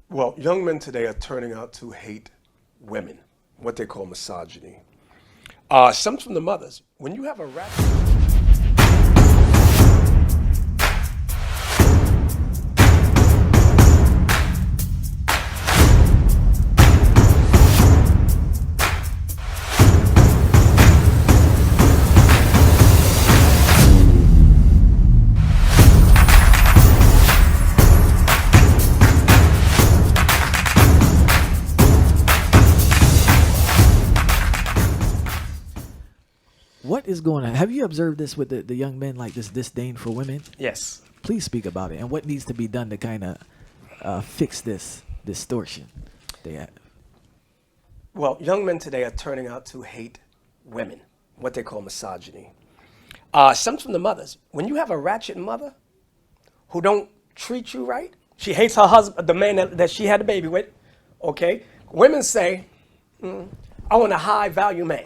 Well, young men today are turning out to hate women, what they call misogyny. Some from the mothers. When you have a rap. What is going on? Have you observed this with the young men, like this disdain for women? Yes. Please speak about it and what needs to be done to kind of fix this distortion they have. Well, young men today are turning out to hate women, what they call misogyny. Some from the mothers. When you have a ratchet mother who don't treat you right, she hates her husband, the man that she had a baby with, okay? Women say, I want a high value man.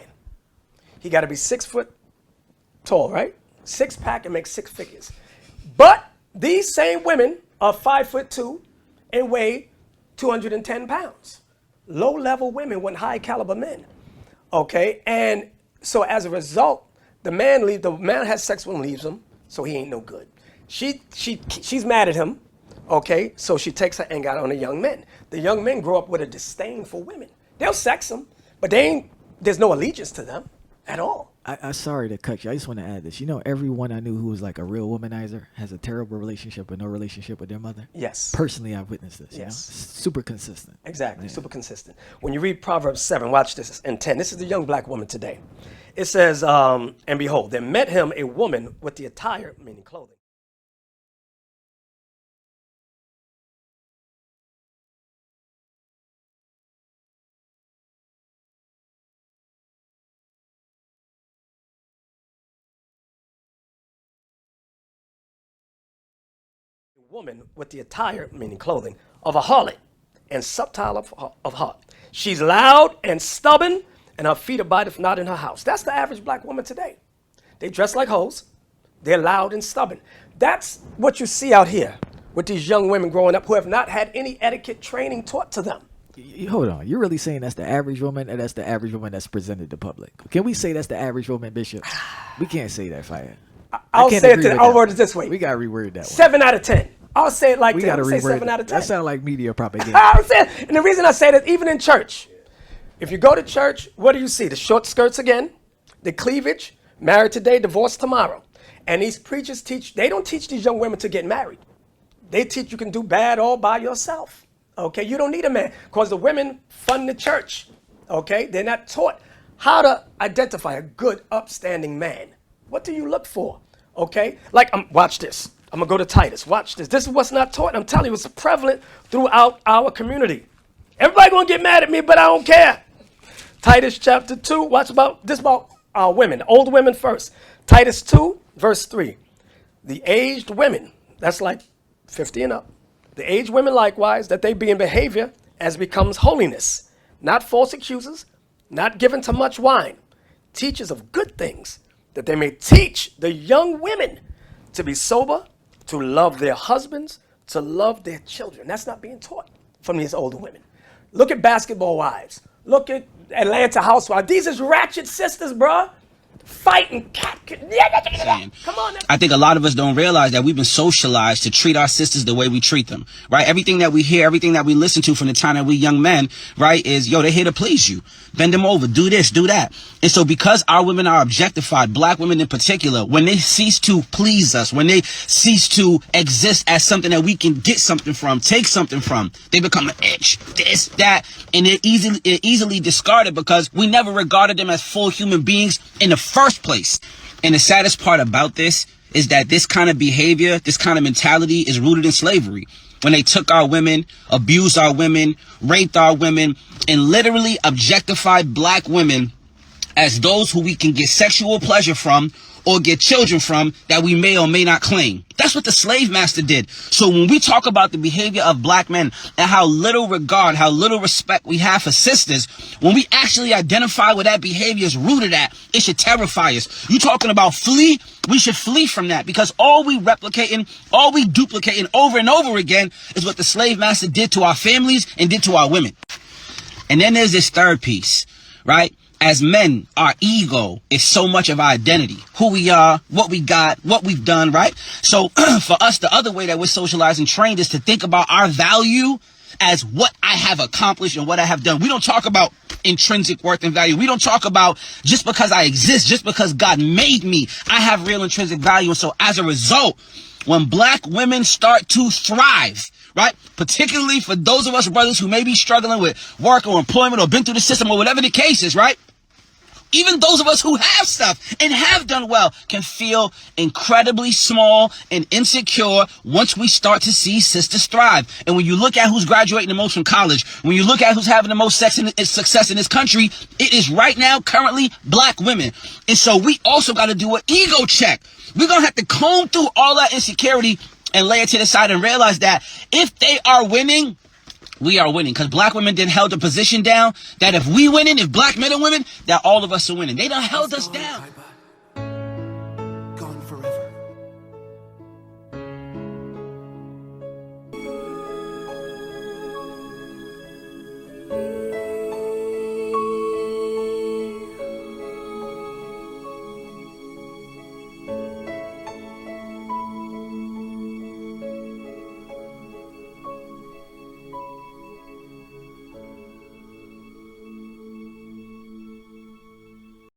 He got to be 6 foot tall, right? Six pack and make six figures. But these same women are 5'2" and weigh 210 pounds. Low level women want high caliber men. Okay? And so as a result, the man has sex with him, leaves him, so he ain't no good. She's mad at him, okay? So she takes her anger out on the young men. The young men grow up with a disdain for women. They'll sex them, but there's no allegiance to them at all. I'm sorry to cut you. I just want to add this. You know, everyone I knew who was like a real womanizer has a terrible relationship or no relationship with their mother. Yes. Personally, I've witnessed this. Yes. You know? Super consistent. Exactly, Yeah. super consistent. When you read Proverbs 7, watch this, and 10, this is the young black woman today. It says, and behold, there met him a woman with the attire, meaning clothing. Woman with the attire, meaning clothing, of a harlot and subtile of heart. She's loud and stubborn, and her feet abideth not in her house. That's the average black woman today. They dress like hoes. They're loud and stubborn. That's what you see out here with these young women growing up who have not had any etiquette training taught to them. Hold on. You're really saying that's the average woman, or that's the average woman that's presented to public? Can we say that's the average woman, Bishop? We can't say that, Fire. I'll say it. I'll word it this way. We gotta reword that one. 7 out of 10. I'll say it like We that. gotta I'll say reword 7 out of 10. That sounds like media propaganda. I'm saying, and the reason I say that, even in church, if you go to church, what do you see? The short skirts again, the cleavage, married today, divorced tomorrow. And these preachers they don't teach these young women to get married. They teach you can do bad all by yourself. Okay, you don't need a man, because the women fund the church. Okay, they're not taught how to identify a good, upstanding man. What do you look for? Okay, like, watch this. I'm gonna go to Titus. Watch this. This is what's not taught. I'm telling you, it's prevalent throughout our community. Everybody gonna get mad at me, but I don't care. Titus chapter 2. Watch about women, old women first. Titus 2, verse 3. The aged women, that's like 50 and up. The aged women likewise, that they be in behavior as becomes holiness, not false accusers, not given to much wine, teachers of good things, that they may teach the young women to be sober, to love their husbands, to love their children. That's not being taught from these older women. Look at Basketball Wives. Look at Atlanta Housewives. These is ratchet sisters, bruh. Fighting. Come on. I think a lot of us don't realize that we've been socialized to treat our sisters the way we treat them, right? Everything that we hear, everything that we listen to from the time that we young men, right, is, yo, they're here to please you. Bend them over, do this, do that. And so because our women are objectified, black women in particular, when they cease to please us, when they cease to exist as something that we can get something from, take something from, they become an itch, this, that, and they're easily discarded because we never regarded them as full human beings in the first place. And the saddest part about this is that this kind of behavior, this kind of mentality is rooted in slavery. When they took our women, abused our women, raped our women, and literally objectified black women as those who we can get sexual pleasure from, or get children from that we may or may not claim. That's what the slave master did. So when we talk about the behavior of black men and how little regard, how little respect we have for sisters, when we actually identify where that behavior is rooted at, it should terrify us. You talking about flee? We should flee from that, because all we replicating, all we duplicating over and over again is what the slave master did to our families and did to our women. And then there's this third piece, right? As men, our ego is so much of our identity. Who we are, what we got, what we've done, right? So for us, the other way that we're socialized and trained is to think about our value as what I have accomplished and what I have done. We don't talk about intrinsic worth and value. We don't talk about just because I exist, just because God made me, I have real intrinsic value. And so as a result, when black women start to thrive, right? Particularly for those of us brothers who may be struggling with work or employment or been through the system or whatever the case is, right? Even those of us who have stuff and have done well can feel incredibly small and insecure once we start to see sisters thrive. And when you look at who's graduating the most from college, when you look at who's having the most success in this country, it is right now currently black women. And so we also got to do an ego check. We're going to have to comb through all that insecurity and lay it to the side and realize that if they are winning, we are winning. Because black women done held the position down that if we winning, if black men are winning, that all of us are winning. They done held us down.